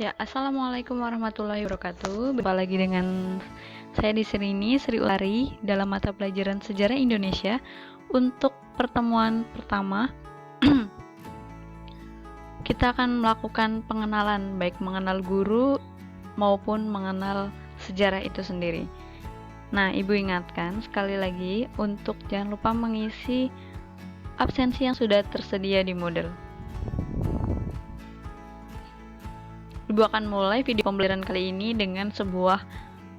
Ya, assalamualaikum warahmatullahi wabarakatuh. Berjumpa lagi dengan saya di sini, Sri Utari, dalam mata pelajaran Sejarah Indonesia. Untuk pertemuan pertama, kita akan melakukan pengenalan, baik mengenal guru maupun mengenal sejarah itu sendiri. Nah, Ibu ingatkan sekali lagi untuk jangan lupa mengisi absensi yang sudah tersedia di Moodle. Ibu akan mulai video pembelajaran kali ini dengan sebuah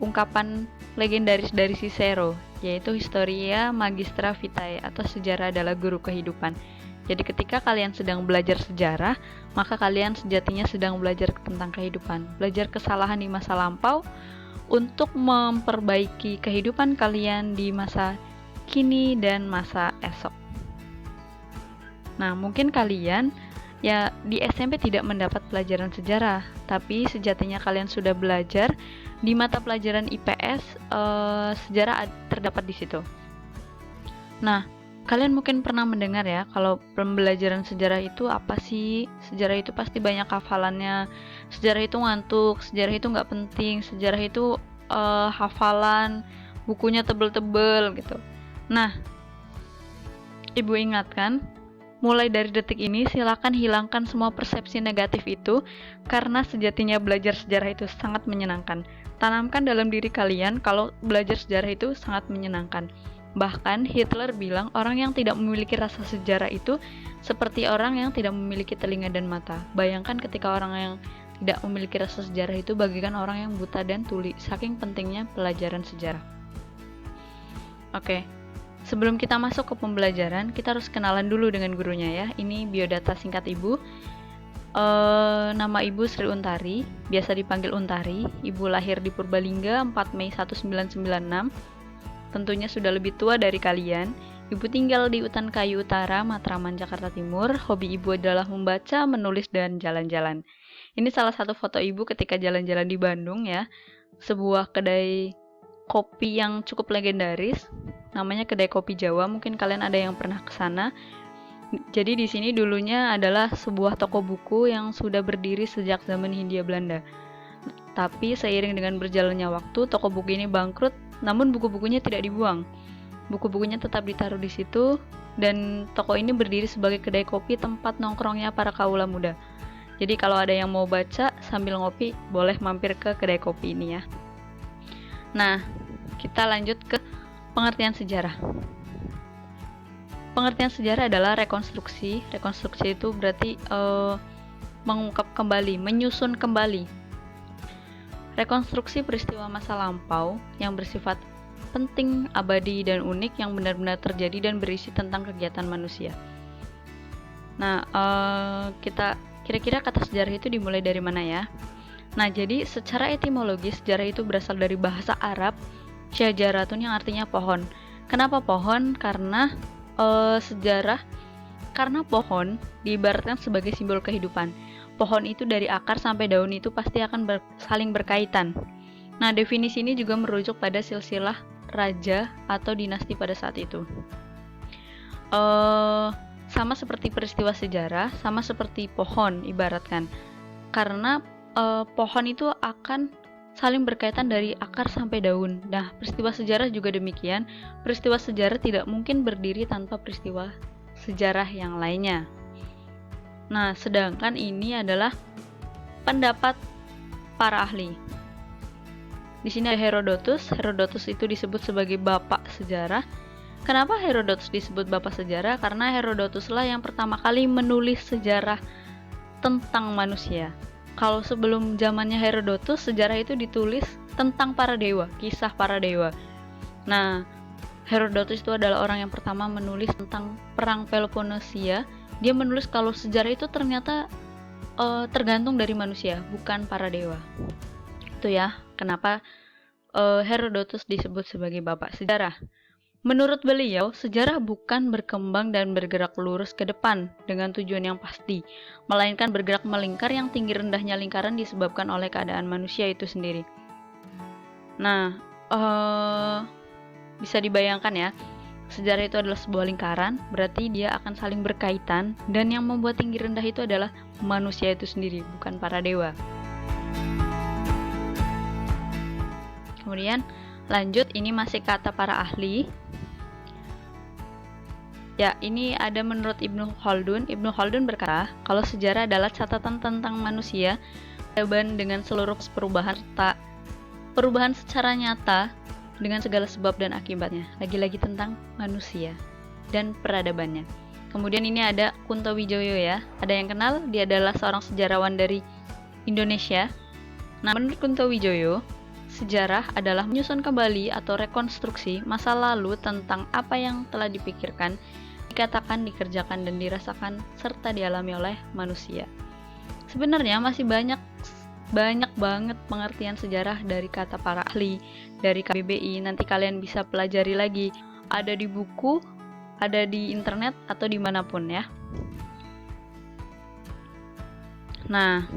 ungkapan legendaris dari Cicero, yaitu Historia Magistra Vitae atau sejarah adalah guru kehidupan. Jadi ketika kalian sedang belajar sejarah, maka kalian sejatinya sedang belajar tentang kehidupan, belajar kesalahan di masa lampau untuk memperbaiki kehidupan kalian di masa kini dan masa esok. Nah, mungkin kalian ya di SMP tidak mendapat pelajaran sejarah, tapi sejatinya kalian sudah belajar di mata pelajaran IPS, sejarah terdapat di situ. Nah, kalian mungkin pernah mendengar ya, kalau pembelajaran sejarah itu apa sih? Sejarah itu pasti banyak hafalannya, sejarah itu ngantuk, sejarah itu nggak penting, sejarah itu hafalan, bukunya tebel-tebel gitu. Nah, Ibu ingatkan, mulai dari detik ini, silakan hilangkan semua persepsi negatif itu, karena sejatinya belajar sejarah itu sangat menyenangkan. Tanamkan dalam diri kalian kalau belajar sejarah itu sangat menyenangkan. Bahkan Hitler bilang orang yang tidak memiliki rasa sejarah itu seperti orang yang tidak memiliki telinga dan mata. Bayangkan ketika orang yang tidak memiliki rasa sejarah itu bagaikan orang yang buta dan tuli, saking pentingnya pelajaran sejarah. Oke. Sebelum kita masuk ke pembelajaran, kita harus kenalan dulu dengan gurunya ya. Ini biodata singkat Ibu. Nama Ibu Sri Untari, biasa dipanggil Untari. Ibu lahir di Purbalingga 4 Mei 1996. Tentunya sudah lebih tua dari kalian. Ibu tinggal di Utan Kayu Utara, Matraman, Jakarta Timur. Hobi Ibu adalah membaca, menulis, dan jalan-jalan. Ini salah satu foto Ibu ketika jalan-jalan di Bandung ya. Sebuah kedai kopi yang cukup legendaris, namanya Kedai Kopi Jawa. Mungkin kalian ada yang pernah ke sana. Jadi di sini dulunya adalah sebuah toko buku yang sudah berdiri sejak zaman Hindia Belanda. Tapi seiring dengan berjalannya waktu, toko buku ini bangkrut, namun buku-bukunya tidak dibuang. Buku-bukunya tetap ditaruh di situ, dan toko ini berdiri sebagai kedai kopi tempat nongkrongnya para kaula muda. Jadi kalau ada yang mau baca sambil ngopi, boleh mampir ke kedai kopi ini ya. Nah, kita lanjut ke pengertian sejarah. Pengertian sejarah adalah rekonstruksi. Rekonstruksi itu berarti mengungkap kembali, menyusun kembali. Rekonstruksi peristiwa masa lampau yang bersifat penting, abadi, dan unik yang benar-benar terjadi dan berisi tentang kegiatan manusia. Nah, kita kira-kira kata sejarah itu dimulai dari mana ya? Nah, jadi secara etimologis sejarah itu berasal dari bahasa Arab syajaratun yang artinya pohon. Kenapa pohon? Karena karena pohon diibaratkan sebagai simbol kehidupan. Pohon itu dari akar sampai daun itu pasti akan saling berkaitan. Nah, definisi ini juga merujuk pada silsilah raja atau dinasti pada saat itu. Sama seperti peristiwa sejarah, sama seperti pohon ibaratkan. Karena pohon itu akan saling berkaitan dari akar sampai daun. Nah, peristiwa sejarah juga demikian. Peristiwa sejarah tidak mungkin berdiri tanpa peristiwa sejarah yang lainnya. Nah, sedangkan ini adalah pendapat para ahli. Di sini ada Herodotus. Herodotus itu disebut sebagai bapak sejarah. Kenapa Herodotus disebut bapak sejarah? Karena Herodotuslah yang pertama kali menulis sejarah tentang manusia. Kalau sebelum zamannya Herodotus, sejarah itu ditulis tentang para dewa, kisah para dewa. Nah, Herodotus itu adalah orang yang pertama menulis tentang perang Peloponnesia. Dia menulis kalau sejarah itu ternyata tergantung dari manusia, bukan para dewa. Itu ya, kenapa Herodotus disebut sebagai bapak sejarah. Menurut beliau, sejarah bukan berkembang dan bergerak lurus ke depan dengan tujuan yang pasti, melainkan bergerak melingkar yang tinggi rendahnya lingkaran disebabkan oleh keadaan manusia itu sendiri. Nah, bisa dibayangkan ya, sejarah itu adalah sebuah lingkaran, berarti dia akan saling berkaitan, dan yang membuat tinggi rendah itu adalah manusia itu sendiri, bukan para dewa. Kemudian lanjut, ini masih kata para ahli. Ya, ini ada menurut Ibnu Khaldun. Ibnu Khaldun berkata, kalau sejarah adalah catatan tentang manusia, peradaban dengan seluruh perubahan secara nyata dengan segala sebab dan akibatnya. Lagi-lagi tentang manusia dan peradabannya. Kemudian ini ada Kunto Wijoyo ya. Ada yang kenal, dia adalah seorang sejarawan dari Indonesia. Nah, menurut Kunto Wijoyo, sejarah adalah menyusun kembali atau rekonstruksi masa lalu tentang apa yang telah dipikirkan, dikatakan, dikerjakan, dan dirasakan serta dialami oleh manusia. Sebenarnya masih banyak banget pengertian sejarah dari kata para ahli, dari KBBI. Nanti kalian bisa pelajari lagi, ada di buku, ada di internet, atau dimanapun ya. Nah,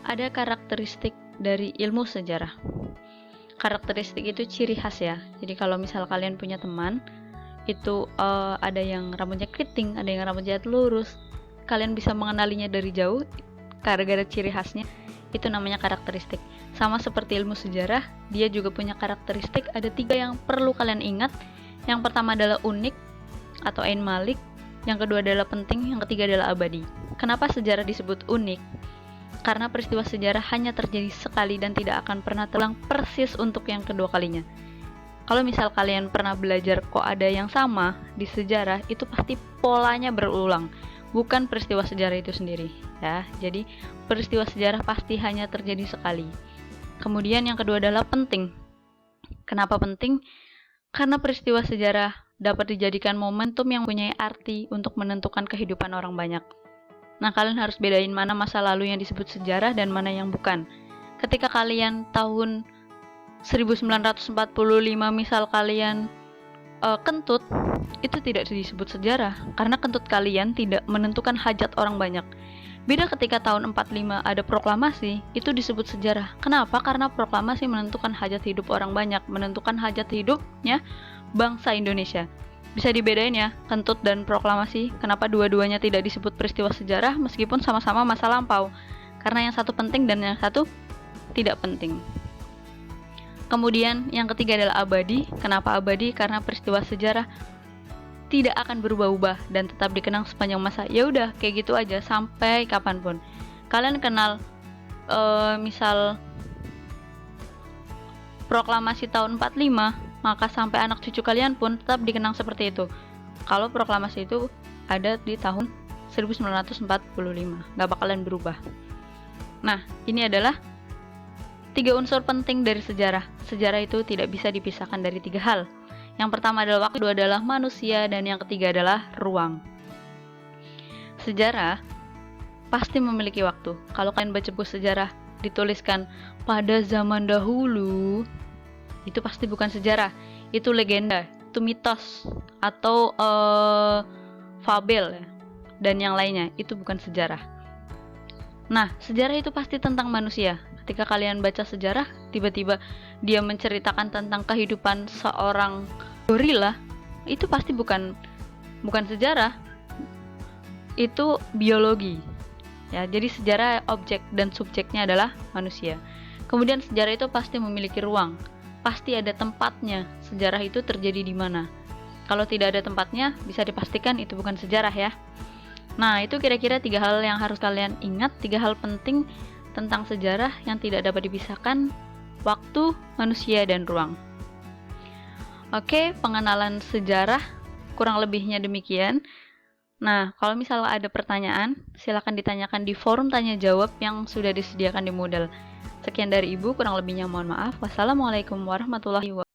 ada karakteristik dari ilmu sejarah. Karakteristik itu ciri khas ya. Jadi kalau misal kalian punya teman, itu ada yang rambutnya keriting, ada yang rambutnya lurus, kalian bisa mengenalinya dari jauh gara-gara ciri khasnya. Itu namanya karakteristik. Sama seperti ilmu sejarah, dia juga punya karakteristik. Ada 3 yang perlu kalian ingat. Yang pertama adalah unik atau ain malik, yang kedua adalah penting, yang ketiga adalah abadi. Kenapa sejarah disebut unik? Karena peristiwa sejarah hanya terjadi sekali dan tidak akan pernah terulang persis untuk yang kedua kalinya. Kalau misal kalian pernah belajar kok ada yang sama di sejarah, itu pasti polanya berulang, bukan peristiwa sejarah itu sendiri ya. Jadi peristiwa sejarah pasti hanya terjadi sekali. Kemudian yang kedua adalah penting. Kenapa penting? Karena peristiwa sejarah dapat dijadikan momentum yang mempunyai arti untuk menentukan kehidupan orang banyak. Nah, kalian harus bedain mana masa lalu yang disebut sejarah dan mana yang bukan. Ketika kalian tahun 1945 misal kalian kentut, itu tidak disebut sejarah karena kentut kalian tidak menentukan hajat orang banyak. Beda ketika tahun 45 ada proklamasi, itu disebut sejarah. Kenapa? Karena proklamasi menentukan hajat hidup orang banyak, menentukan hajat hidupnya bangsa Indonesia. Bisa dibedain ya, kentut dan proklamasi. Kenapa dua-duanya tidak disebut peristiwa sejarah meskipun sama-sama masa lampau? Karena yang satu penting dan yang satu tidak penting. Kemudian yang ketiga adalah abadi. Kenapa abadi? Karena peristiwa sejarah tidak akan berubah-ubah dan tetap dikenang sepanjang masa. Ya udah, kayak gitu aja sampai kapanpun. Kalian kenal misal proklamasi tahun 45, maka sampai anak cucu kalian pun tetap dikenang seperti itu. Kalau proklamasi itu ada di tahun 1945, nggak bakalan berubah. Nah, ini adalah 3 unsur penting dari sejarah. Sejarah itu tidak bisa dipisahkan dari 3 hal. Yang pertama adalah waktu, kedua adalah manusia, dan yang ketiga adalah ruang. Sejarah pasti memiliki waktu. Kalau kalian baca buku sejarah dituliskan pada zaman dahulu, itu pasti bukan sejarah, itu legenda, itu mitos atau fabel ya, dan yang lainnya, itu bukan sejarah. Nah, sejarah itu pasti tentang manusia. Ketika kalian baca sejarah, tiba-tiba dia menceritakan tentang kehidupan seorang gorila, itu pasti bukan sejarah, itu biologi. Ya, jadi sejarah objek dan subjeknya adalah manusia. Kemudian sejarah itu pasti memiliki ruang, pasti ada tempatnya. Sejarah itu terjadi di mana? Kalau tidak ada tempatnya, bisa dipastikan itu bukan sejarah ya. Nah, itu kira-kira 3 hal yang harus kalian ingat, 3 hal penting tentang sejarah yang tidak dapat dipisahkan: waktu, manusia, dan ruang. Oke, pengenalan sejarah kurang lebihnya demikian. Nah, kalau misalnya ada pertanyaan, silakan ditanyakan di forum tanya jawab yang sudah disediakan di Moodle. Sekian dari Ibu, kurang lebihnya mohon maaf. Wassalamualaikum warahmatullahi wabarakatuh.